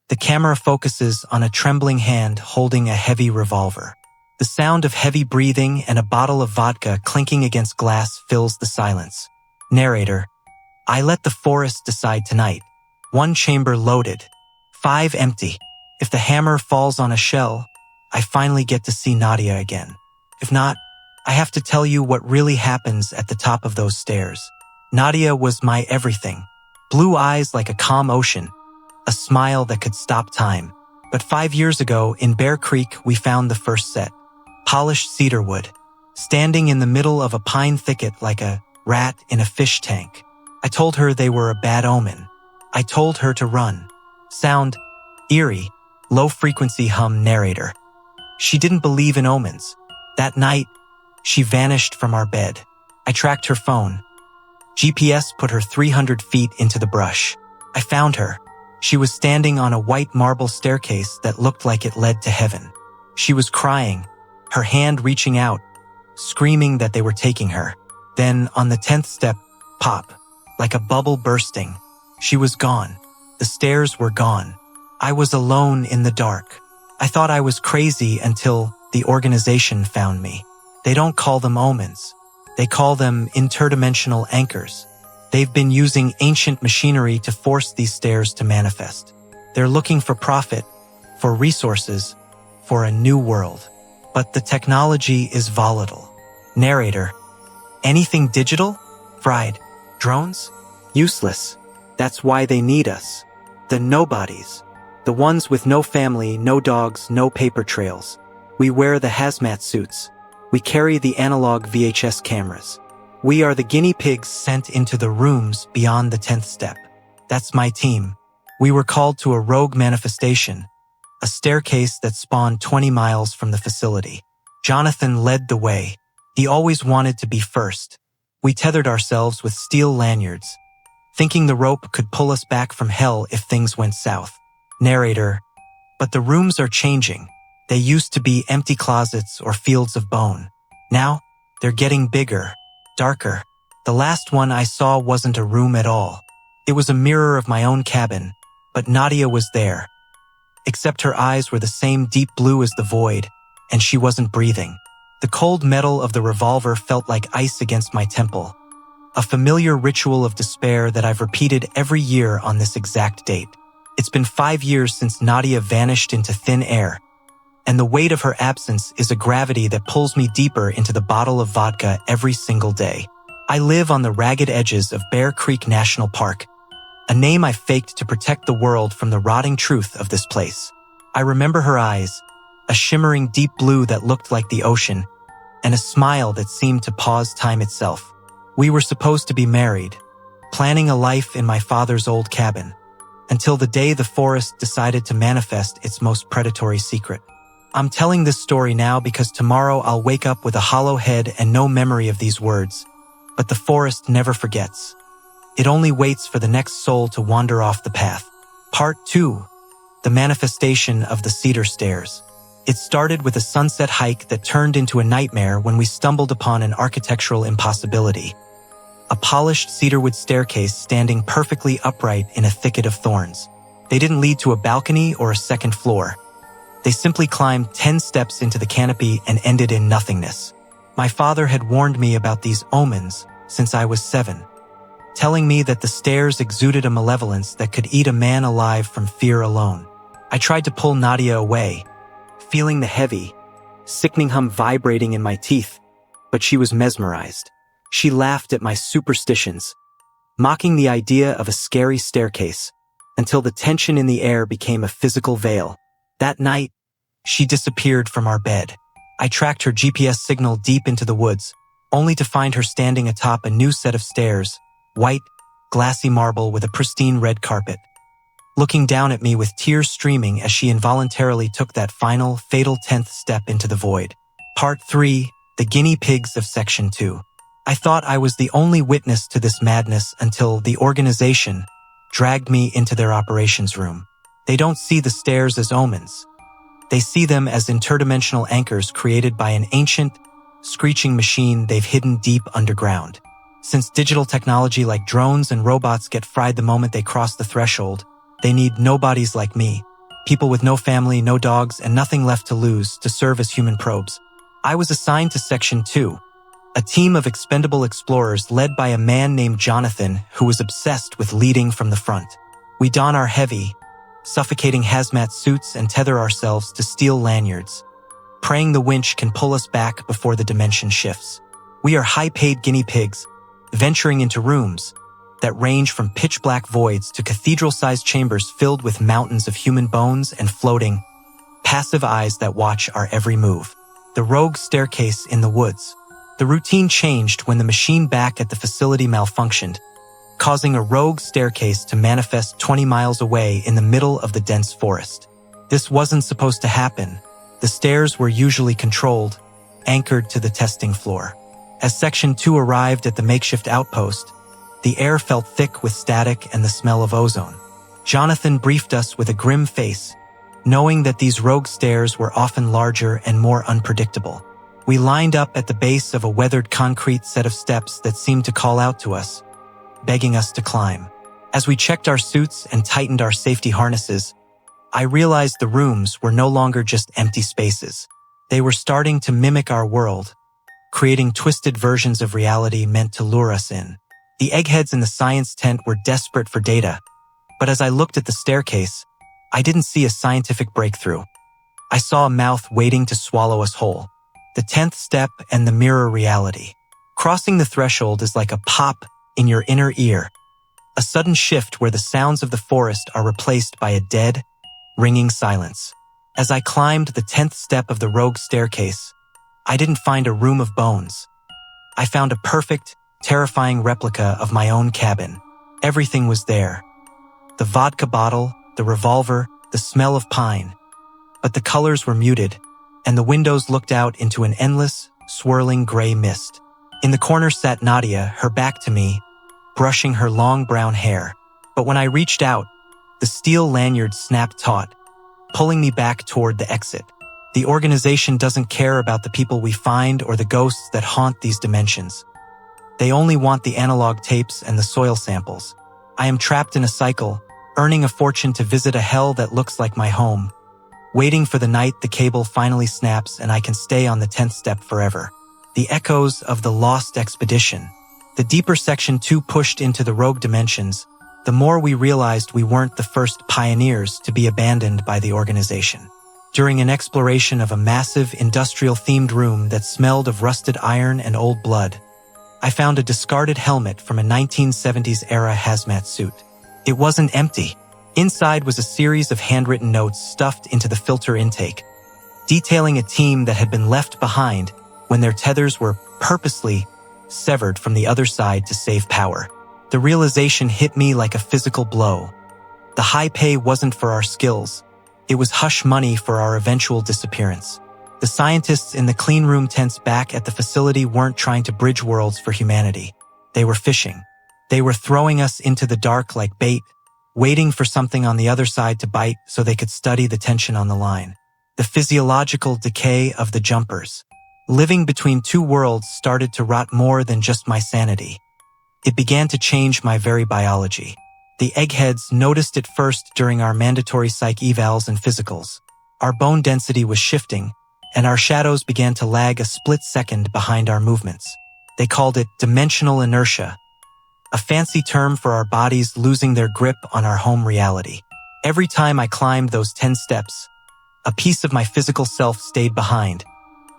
The camera focuses on a trembling hand holding a heavy revolver. The sound of heavy breathing and a bottle of vodka clinking against glass fills the silence. Narrator: I let the forest decide tonight. 1 chamber loaded, 5 empty. If the hammer falls on a shell, I finally get to see Nadia again. If not, I have to tell you what really happens at the top of those stairs. Nadia was my everything. Blue eyes like a calm ocean, a smile that could stop time. But 5 years ago, in Bear Creek, we found the first set. Polished cedar wood, standing in the middle of a pine thicket like a rat in a fish tank. I told her they were a bad omen. I told her to run. Sound: eerie, low-frequency hum. Narrator: She didn't believe in omens. That night, she vanished from our bed. I tracked her phone. GPS put her 300 feet into the brush. I found her. She was standing on a white marble staircase that looked like it led to heaven. She was crying, her hand reaching out, screaming that they were taking her. Then, on the 10th step, pop, like a bubble bursting. She was gone. The stairs were gone. I was alone in the dark. I thought I was crazy until the organization found me. They don't call them omens. They call them interdimensional anchors. They've been using ancient machinery to force these stairs to manifest. They're looking for profit, for resources, for a new world. But the technology is volatile. Narrator: Anything digital? Fried. Drones? Useless. That's why they need us. The nobodies. The ones with no family, no dogs, no paper trails. We wear the hazmat suits. We carry the analog VHS cameras. We are the guinea pigs sent into the rooms beyond the 10th step. That's my team. We were called to a rogue manifestation, a staircase that spawned 20 miles from the facility. Jonathan led the way. He always wanted to be first. We tethered ourselves with steel lanyards, thinking the rope could pull us back from hell if things went south. Narrator: But the rooms are changing. They used to be empty closets or fields of bone. Now, they're getting bigger, darker. The last one I saw wasn't a room at all. It was a mirror of my own cabin, but Nadia was there. Except her eyes were the same deep blue as the void, and she wasn't breathing. The cold metal of the revolver felt like ice against my temple, a familiar ritual of despair that I've repeated every year on this exact date. It's been 5 years since Nadia vanished into thin air, and the weight of her absence is a gravity that pulls me deeper into the bottle of vodka every single day. I live on the ragged edges of Bear Creek National Park, a name I faked to protect the world from the rotting truth of this place. I remember her eyes, a shimmering deep blue that looked like the ocean, and a smile that seemed to pause time itself. We were supposed to be married, planning a life in my father's old cabin, until the day the forest decided to manifest its most predatory secret. I'm telling this story now because tomorrow I'll wake up with a hollow head and no memory of these words. But the forest never forgets. It only waits for the next soul to wander off the path. Part 2. The manifestation of the cedar stairs. It started with a sunset hike that turned into a nightmare when we stumbled upon an architectural impossibility. A polished cedarwood staircase standing perfectly upright in a thicket of thorns. They didn't lead to a balcony or a second floor. They simply climbed 10 steps into the canopy and ended in nothingness. My father had warned me about these omens since I was 7, telling me that the stairs exuded a malevolence that could eat a man alive from fear alone. I tried to pull Nadia away, feeling the heavy, sickening hum vibrating in my teeth, but she was mesmerized. She laughed at my superstitions, mocking the idea of a scary staircase, until the tension in the air became a physical veil. That night, she disappeared from our bed. I tracked her GPS signal deep into the woods, only to find her standing atop a new set of stairs, white, glassy marble with a pristine red carpet, looking down at me with tears streaming as she involuntarily took that final, fatal 10th step into the void. Part 3. The Guinea Pigs of Section 2. I thought I was the only witness to this madness until the organization dragged me into their operations room. They don't see the stairs as omens. They see them as interdimensional anchors created by an ancient, screeching machine they've hidden deep underground. Since digital technology like drones and robots get fried the moment they cross the threshold, they need nobodies like me, people with no family, no dogs, and nothing left to lose to serve as human probes. I was assigned to Section 2, a team of expendable explorers led by a man named Jonathan who was obsessed with leading from the front. We don our heavy, suffocating hazmat suits and tether ourselves to steel lanyards, praying the winch can pull us back before the dimension shifts. We are high-paid guinea pigs, venturing into rooms that range from pitch-black voids to cathedral-sized chambers filled with mountains of human bones and floating, passive eyes that watch our every move. The rogue staircase in the woods. The routine changed when the machine back at the facility malfunctioned, causing a rogue staircase to manifest 20 miles away in the middle of the dense forest. This wasn't supposed to happen. The stairs were usually controlled, anchored to the testing floor. As Section 2 arrived at the makeshift outpost, the air felt thick with static and the smell of ozone. Jonathan briefed us with a grim face, knowing that these rogue stairs were often larger and more unpredictable. We lined up at the base of a weathered concrete set of steps that seemed to call out to us, begging us to climb. As we checked our suits and tightened our safety harnesses, I realized the rooms were no longer just empty spaces. They were starting to mimic our world, creating twisted versions of reality meant to lure us in. The eggheads in the science tent were desperate for data, but as I looked at the staircase, I didn't see a scientific breakthrough. I saw a mouth waiting to swallow us whole. The 10th step and the mirror reality. Crossing the threshold is like a pop in your inner ear, a sudden shift where the sounds of the forest are replaced by a dead, ringing silence. As I climbed the 10th step of the rogue staircase, I didn't find a room of bones. I found a perfect, terrifying replica of my own cabin. Everything was there. The vodka bottle, the revolver, the smell of pine. But the colors were muted, and the windows looked out into an endless, swirling gray mist. In the corner sat Nadia, her back to me, brushing her long brown hair. But when I reached out, the steel lanyard snapped taut, pulling me back toward the exit. The organization doesn't care about the people we find or the ghosts that haunt these dimensions. They only want the analog tapes and the soil samples. I am trapped in a cycle, earning a fortune to visit a hell that looks like my home, waiting for the night the cable finally snaps and I can stay on the 10th step forever. The echoes of the lost expedition. The deeper Section 2 pushed into the rogue dimensions, the more we realized we weren't the first pioneers to be abandoned by the organization. During an exploration of a massive industrial-themed room that smelled of rusted iron and old blood, I found a discarded helmet from a 1970s-era hazmat suit. It wasn't empty. Inside was a series of handwritten notes stuffed into the filter intake, detailing a team that had been left behind when their tethers were purposely severed from the other side to save power. The realization hit me like a physical blow. The high pay wasn't for our skills. It was hush money for our eventual disappearance. The scientists in the clean room tents back at the facility weren't trying to bridge worlds for humanity. They were fishing. They were throwing us into the dark like bait, waiting for something on the other side to bite so they could study the tension on the line. The physiological decay of the jumpers. Living between two worlds started to rot more than just my sanity. It began to change my very biology. The eggheads noticed it first during our mandatory psych evals and physicals. Our bone density was shifting, and our shadows began to lag a split second behind our movements. They called it dimensional inertia, a fancy term for our bodies losing their grip on our home reality. Every time I climbed those 10 steps, a piece of my physical self stayed behind,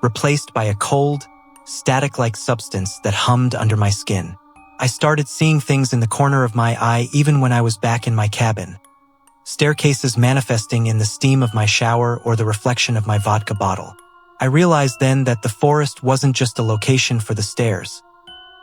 replaced by a cold, static-like substance that hummed under my skin. I started seeing things in the corner of my eye even when I was back in my cabin. Staircases manifesting in the steam of my shower or the reflection of my vodka bottle. I realized then that the forest wasn't just a location for the stairs.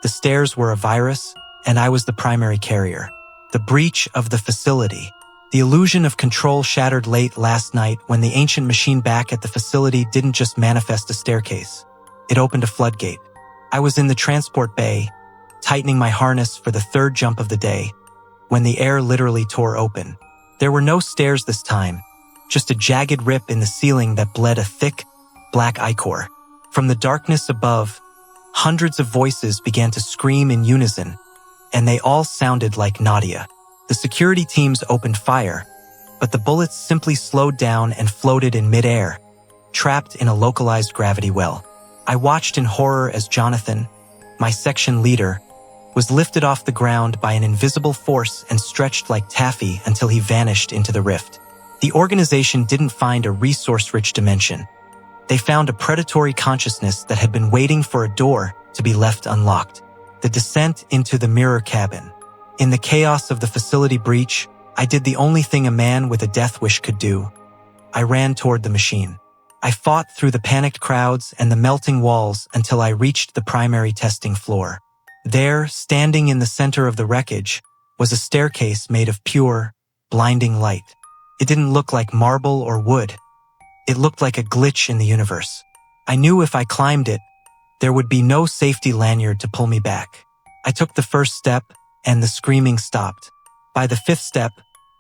The stairs were a virus, and I was the primary carrier. The breach of the facility. The illusion of control shattered late last night when the ancient machine back at the facility didn't just manifest a staircase. It opened a floodgate. I was in the transport bay, tightening my harness for the third jump of the day, when the air literally tore open. There were no stairs this time, just a jagged rip in the ceiling that bled a thick, black ichor. From the darkness above, hundreds of voices began to scream in unison, and they all sounded like Nadia. The security teams opened fire, but the bullets simply slowed down and floated in midair, trapped in a localized gravity well. I watched in horror as Jonathan, my section leader, was lifted off the ground by an invisible force and stretched like taffy until he vanished into the rift. The organization didn't find a resource-rich dimension. They found a predatory consciousness that had been waiting for a door to be left unlocked. The descent into the mirror cabin. In the chaos of the facility breach, I did the only thing a man with a death wish could do. I ran toward the machine. I fought through the panicked crowds and the melting walls until I reached the primary testing floor. There, standing in the center of the wreckage, was a staircase made of pure, blinding light. It didn't look like marble or wood. It looked like a glitch in the universe. I knew if I climbed it, there would be no safety lanyard to pull me back. I took the first step, and the screaming stopped. By the fifth step,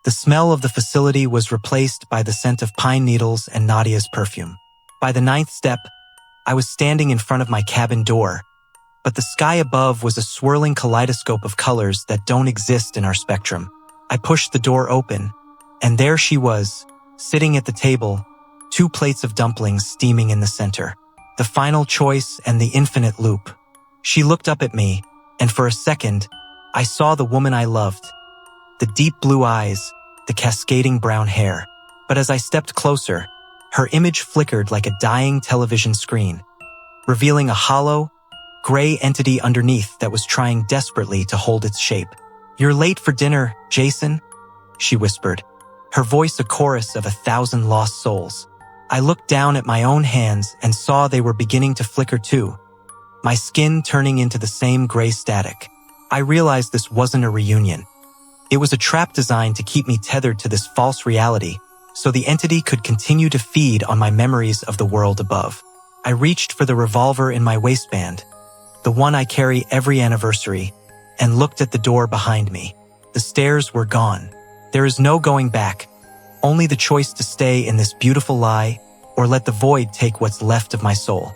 the smell of the facility was replaced by the scent of pine needles and Nadia's perfume. By the ninth step, I was standing in front of my cabin door, but the sky above was a swirling kaleidoscope of colors that don't exist in our spectrum. I pushed the door open, and there she was, sitting at the table, 2 plates of dumplings steaming in the center. The final choice and the infinite loop. She looked up at me, and for a second, I saw the woman I loved. The deep blue eyes, the cascading brown hair. But as I stepped closer, her image flickered like a dying television screen, revealing a hollow, gray entity underneath that was trying desperately to hold its shape. "You're late for dinner, Jason," she whispered, her voice a chorus of 1,000 lost souls. I looked down at my own hands and saw they were beginning to flicker too, my skin turning into the same gray static. I realized this wasn't a reunion. It was a trap designed to keep me tethered to this false reality, so the entity could continue to feed on my memories of the world above. I reached for the revolver in my waistband, the one I carry every anniversary, and looked at the door behind me. The stairs were gone. There is no going back, only the choice to stay in this beautiful lie or let the void take what's left of my soul.